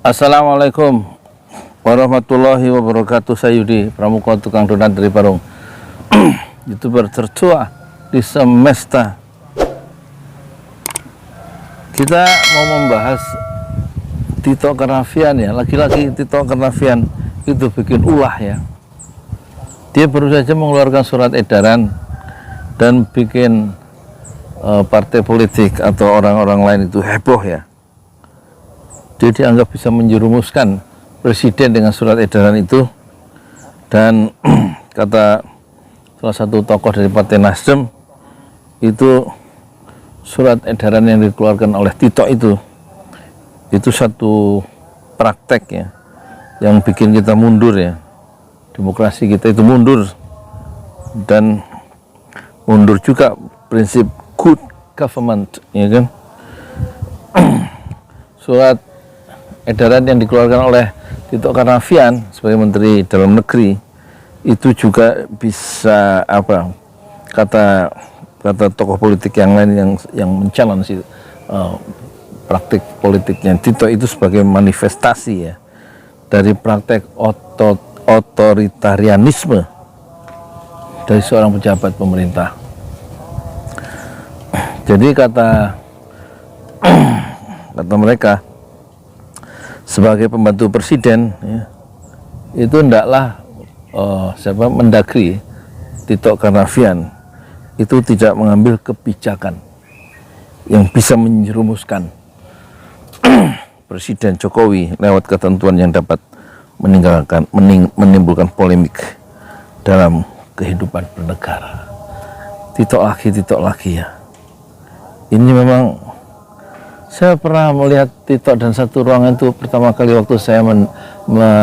Assalamualaikum warahmatullahi wabarakatuh. Saya Yudi Pramuka, tukang donat dari Parung. YouTuber tertua di semesta. Kita mau membahas Tito Karnavian ya. Lagi-lagi Tito Karnavian itu bikin ulah ya. Dia baru saja mengeluarkan surat edaran dan bikin partai politik atau orang-orang lain itu heboh ya. Dia dianggap bisa menjerumuskan presiden dengan surat edaran itu, dan kata salah satu tokoh dari Partai Nasdem, itu surat edaran yang dikeluarkan oleh Tito itu satu praktek ya, yang bikin kita mundur ya, demokrasi kita itu mundur, dan mundur juga prinsip good government ya kan. Surat edaran yang dikeluarkan oleh Tito Karnavian sebagai Menteri Dalam Negeri itu juga bisa kata tokoh politik yang lain yang men-challenge praktik politiknya Tito itu sebagai manifestasi ya dari praktek otoritarianisme dari seorang pejabat pemerintah. Jadi kata mereka, sebagai pembantu presiden ya, itu hendaklah Mendagri Tito Karnavian itu tidak mengambil kebijakan yang bisa menjerumuskan Presiden Jokowi lewat ketentuan yang dapat menimbulkan polemik dalam kehidupan bernegara. Tito lagi ya. Ini memang saya pernah melihat Tito dan satu ruangan itu pertama kali waktu saya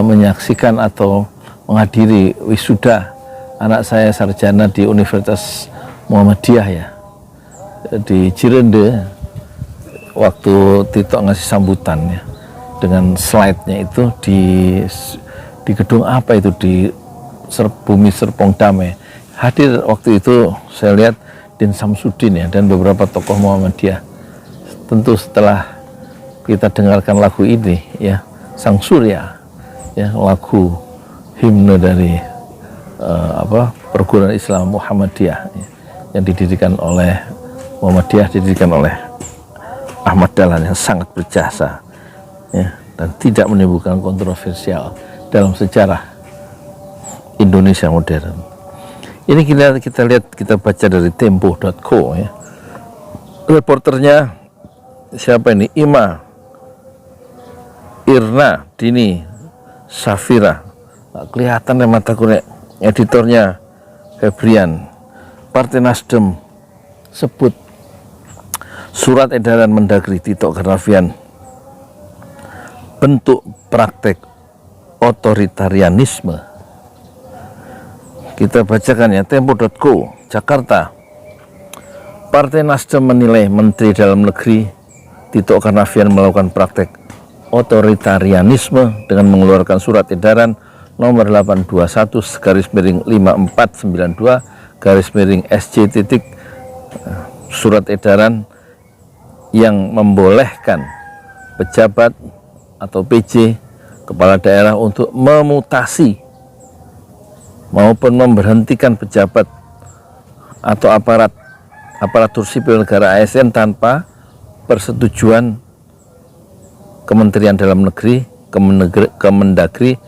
menyaksikan atau menghadiri wisuda anak saya sarjana di Universitas Muhammadiyah ya, di Cirende, waktu Tito ngasih sambutan ya dengan slide-nya itu di gedung apa itu, di Bumi Serpong Damai. Hadir waktu itu saya lihat Din Samsudin ya dan beberapa tokoh Muhammadiyah. Tentu setelah kita dengarkan lagu ini ya, Sang Surya ya, lagu himne dari perguruan Islam Muhammadiyah ya, yang didirikan oleh Ahmad Dahlan, yang sangat berjasa ya, dan tidak menimbulkan kontroversial dalam sejarah Indonesia modern. Ini kita baca dari tempo.co ya. Reporternya siapa ini? Irna Dini Safira, kelihatan ya mata kunek. Editornya Febrian. Partai Nasdem sebut surat edaran Mendagri Tito Karnavian bentuk praktek otoritarianisme. Kita bacakan ya, tempo.co Jakarta. Partai Nasdem menilai Menteri Dalam Negeri Tito Karnavian melakukan praktek otoritarianisme dengan mengeluarkan surat edaran nomor 821/5492/SC. Surat edaran yang membolehkan pejabat atau PJ kepala daerah untuk memutasi maupun memberhentikan pejabat atau aparatur sipil negara ASN tanpa persetujuan Kementerian Dalam Negeri, Kemendagri.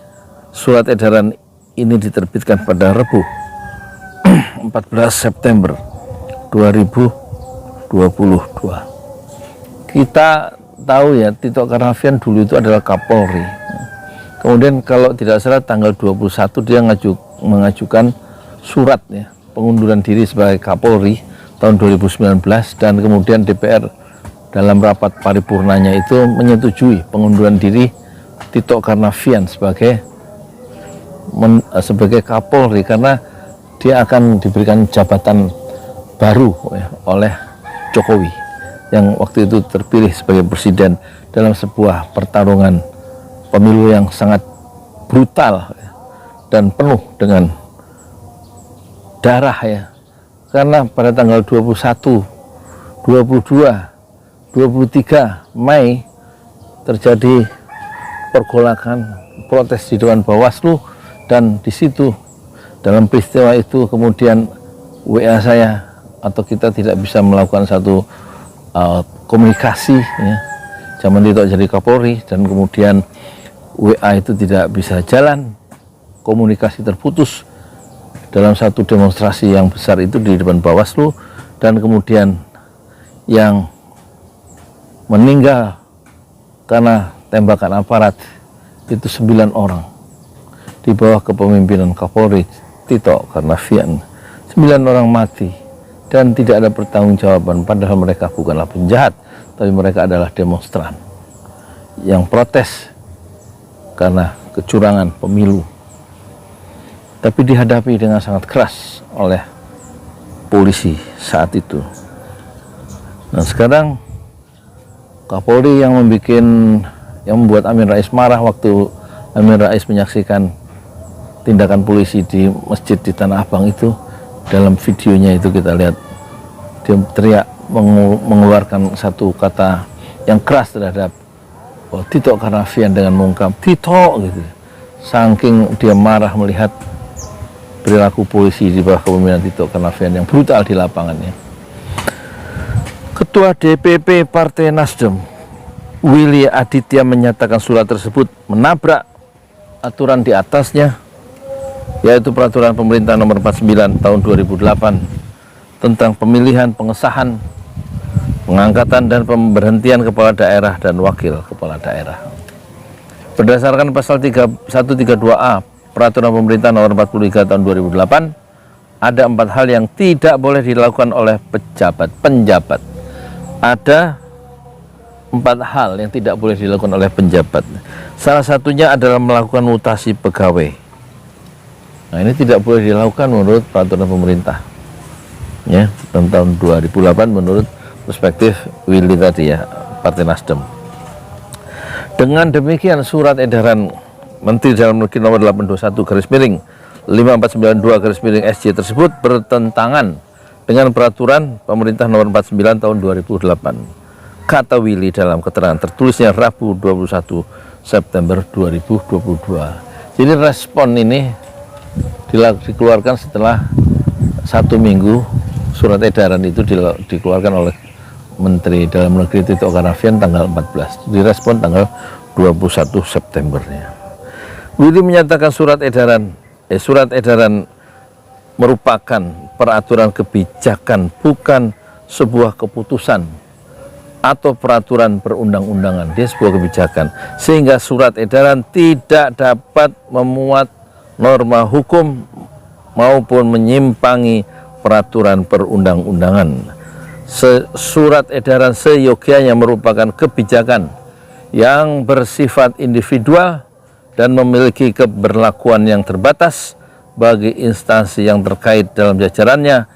Surat edaran ini diterbitkan pada Rabu 14 September 2022. Kita tahu ya, Tito Karnavian dulu itu adalah Kapolri. Kemudian kalau tidak salah tanggal 21 dia mengajukan surat ya, pengunduran diri sebagai Kapolri tahun 2019, dan kemudian DPR dalam rapat paripurnanya itu menyetujui pengunduran diri Tito Karnavian sebagai Kapolri, karena dia akan diberikan jabatan baru ya, oleh Jokowi yang waktu itu terpilih sebagai presiden dalam sebuah pertarungan pemilu yang sangat brutal ya, dan penuh dengan darah ya, karena pada tanggal 21, 22, 23 Mei terjadi pergolakan, protes di Dewan Bawaslu, dan di situ dalam peristiwa itu kemudian WA saya atau kita tidak bisa melakukan satu komunikasi ya. Zaman itu jadi Kapolri dan kemudian WA itu tidak bisa jalan, komunikasi terputus dalam satu demonstrasi yang besar itu di depan Bawaslu, dan kemudian yang meninggal karena tembakan aparat itu 9 orang di bawah kepemimpinan Kapolri Tito Karnavian. 9 orang mati dan tidak ada pertanggungjawaban, padahal mereka bukanlah penjahat, tapi mereka adalah demonstran yang protes karena kecurangan pemilu, tapi dihadapi dengan sangat keras oleh polisi saat itu. Nah sekarang Kapolri yang membuat Amin Rais marah waktu Amin Rais menyaksikan tindakan polisi di masjid di Tanah Abang itu. Dalam videonya itu kita lihat dia teriak mengeluarkan satu kata yang keras terhadap Tito Karnavian dengan mengungkap Tito gitu. Saking dia marah melihat perilaku polisi di bawah kepemimpinan Tito Karnavian yang brutal di lapangannya. Ketua DPP Partai Nasdem Willy Aditya menyatakan surat tersebut menabrak aturan di atasnya, yaitu Peraturan Pemerintah Nomor 49 Tahun 2008 tentang pemilihan, pengesahan, pengangkatan, dan pemberhentian kepala daerah dan wakil kepala daerah. Berdasarkan pasal 132A Peraturan Pemerintah Nomor 43 Tahun 2008, ada 4 hal yang tidak boleh dilakukan oleh penjabat. Ada 4 hal yang tidak boleh dilakukan oleh penjabat. Salah satunya adalah melakukan mutasi pegawai. Nah ini tidak boleh dilakukan menurut peraturan pemerintah ya, tahun 2008 menurut perspektif Willy tadi ya, Partai Nasdem. Dengan demikian surat edaran Menteri Dalam Negeri nomor 821/5492/SJ tersebut bertentangan dengan peraturan pemerintah nomor 49 tahun 2008, kata Willy dalam keterangan tertulisnya Rabu 21 September 2022. Jadi respon ini dikeluarkan setelah 1 minggu surat edaran itu dikeluarkan oleh Menteri Dalam Negeri Tito Karnavian tanggal 14, direspon tanggal 21 Septembernya. Willy menyatakan surat edaran merupakan peraturan kebijakan, bukan sebuah keputusan atau peraturan perundang-undangan. Dia sebuah kebijakan, sehingga surat edaran tidak dapat memuat norma hukum maupun menyimpangi peraturan perundang-undangan. Surat edaran seyogyanya merupakan kebijakan yang bersifat individual dan memiliki keberlakuan yang terbatas bagi instansi yang terkait dalam jajarannya.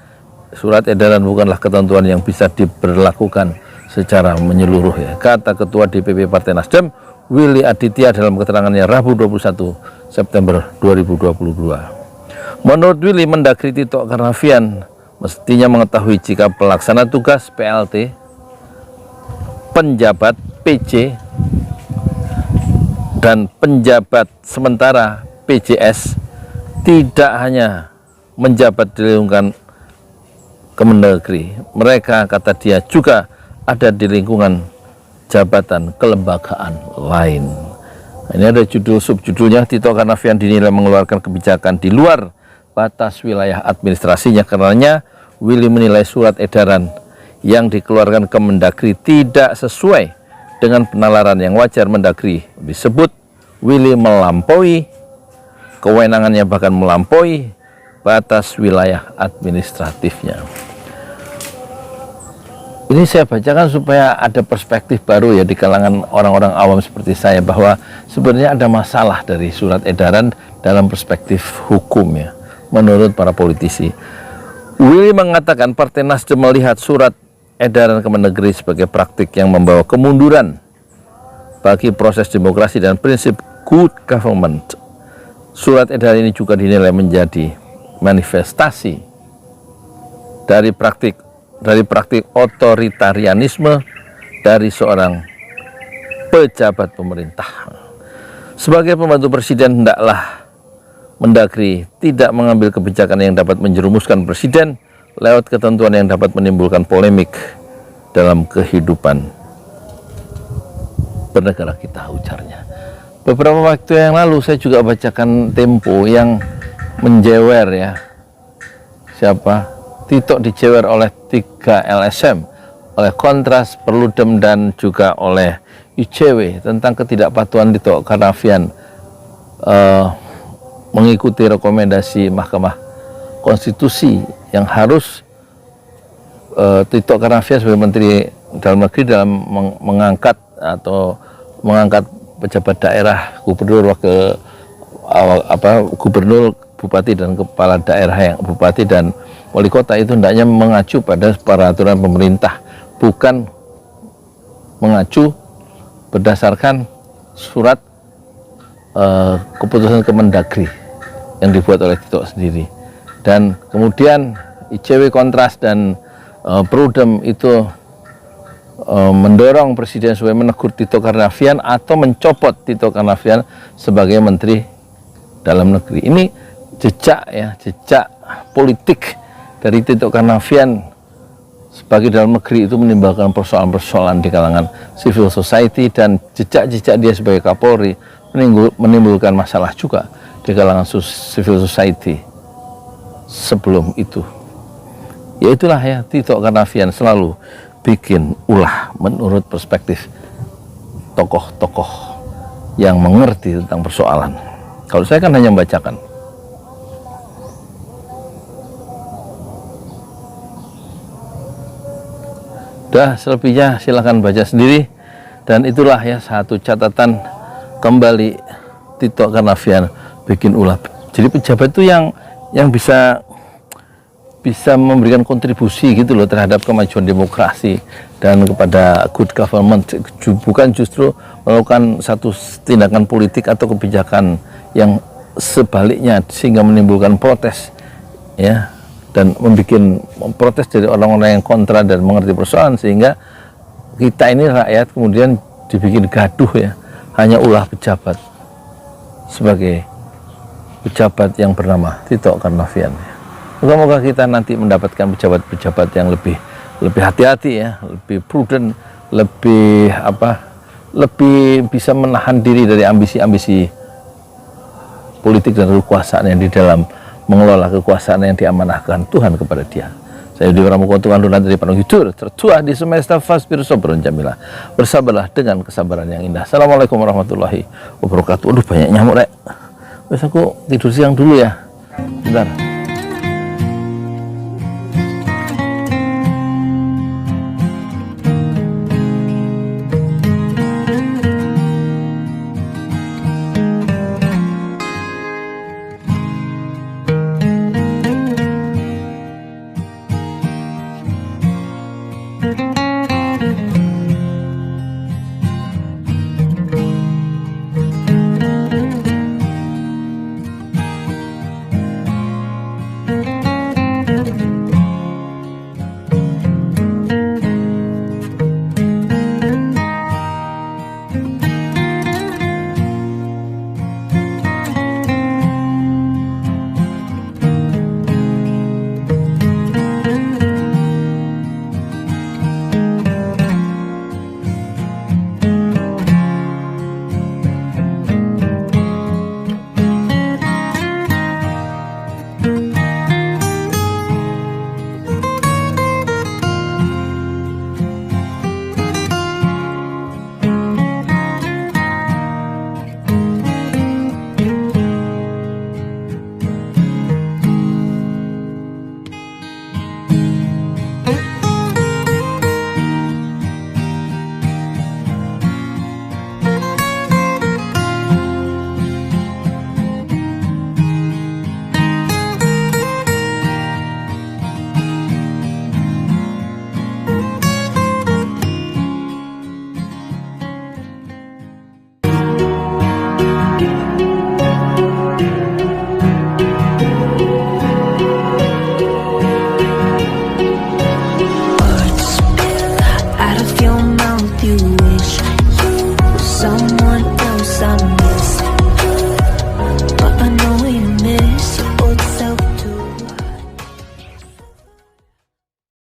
Surat edaran bukanlah ketentuan yang bisa diberlakukan secara menyeluruh ya, kata Ketua DPP Partai Nasdem Willy Aditya dalam keterangannya Rabu 21 September 2022. Menurut Willy, Mendagri Tito Karnavian mestinya mengetahui jika pelaksana tugas PLT, penjabat PC, dan penjabat sementara PJS tidak hanya menjabat di lingkungan Kemendagri. Mereka, kata dia, juga ada di lingkungan jabatan kelembagaan lain. Ini ada subjudulnya, Tito Karnavian dinilai mengeluarkan kebijakan di luar batas wilayah administrasinya. Karenanya Willy menilai surat edaran yang dikeluarkan Kemendagri tidak sesuai dengan penalaran yang wajar. Mendagri disebut Willy melampaui kewenangannya, bahkan melampaui batas wilayah administratifnya. Ini saya bacakan supaya ada perspektif baru ya di kalangan orang-orang awam seperti saya, bahwa sebenarnya ada masalah dari surat edaran dalam perspektif hukum ya, menurut para politisi. Willy mengatakan Partai Nasdem melihat surat edaran Kemendagri sebagai praktik yang membawa kemunduran bagi proses demokrasi dan prinsip good government. Surat edaran ini juga dinilai menjadi manifestasi dari praktik otoritarianisme dari seorang pejabat pemerintah. Sebagai pembantu presiden, hendaklah Mendagri tidak mengambil kebijakan yang dapat menjerumuskan presiden lewat ketentuan yang dapat menimbulkan polemik dalam kehidupan bernegara kita, ujarnya. Beberapa waktu yang lalu saya juga bacakan Tempo yang menjewer ya, siapa? Tito dijewer oleh 3 LSM, oleh Kontras, Perludem, dan juga oleh ICW tentang ketidakpatuhan Tito Karnavian mengikuti rekomendasi Mahkamah Konstitusi yang harus Tito Karnavian sebagai Menteri Dalam Negeri dalam mengangkat pejabat daerah, gubernur, gubernur, bupati, dan kepala daerah yang bupati dan wali kota itu hendaknya mengacu pada peraturan pemerintah, bukan mengacu berdasarkan surat keputusan Kemendagri yang dibuat oleh Tito sendiri. Dan kemudian ICW, Kontras, dan Perludem itu mendorong presiden supaya menegur Tito Karnavian atau mencopot Tito Karnavian sebagai Menteri Dalam Negeri. Ini jejak politik dari Tito Karnavian sebagai Dalam Negeri itu menimbulkan persoalan-persoalan di kalangan civil society, dan jejak-jejak dia sebagai Kapolri menimbulkan masalah juga di kalangan civil society sebelum itu. Ya itulah ya, Tito Karnavian selalu bikin ulah menurut perspektif tokoh-tokoh yang mengerti tentang persoalan. Kalau saya kan hanya membacakan. Dah, selebihnya silakan baca sendiri. Dan itulah ya satu catatan kembali Tito Karnavian bikin ulah. Jadi pejabat itu yang bisa memberikan kontribusi gitu loh terhadap kemajuan demokrasi dan kepada good government, bukan justru melakukan satu tindakan politik atau kebijakan yang sebaliknya sehingga menimbulkan protes ya, dan membuat protes dari orang-orang yang kontra dan mengerti persoalan, sehingga kita ini rakyat kemudian dibikin gaduh ya, hanya ulah pejabat sebagai pejabat yang bernama Tito Karnavian. Moga-moga kita nanti mendapatkan pejabat-pejabat yang lebih hati-hati ya, lebih prudent, lebih bisa menahan diri dari ambisi-ambisi politik dan kekuasaan yang di dalam mengelola kekuasaan yang diamanahkan Tuhan kepada dia. Saya Yudi Pramuko, Tuhan Donat dari Penuh Hidur, tertua di semesta fasbir sobrun jamilah. Bersabarlah dengan kesabaran yang indah. Assalamualaikum warahmatullahi wabarakatuh. Aduh, banyak nyamuk rek. Wes aku tidur siang dulu ya. Bentar.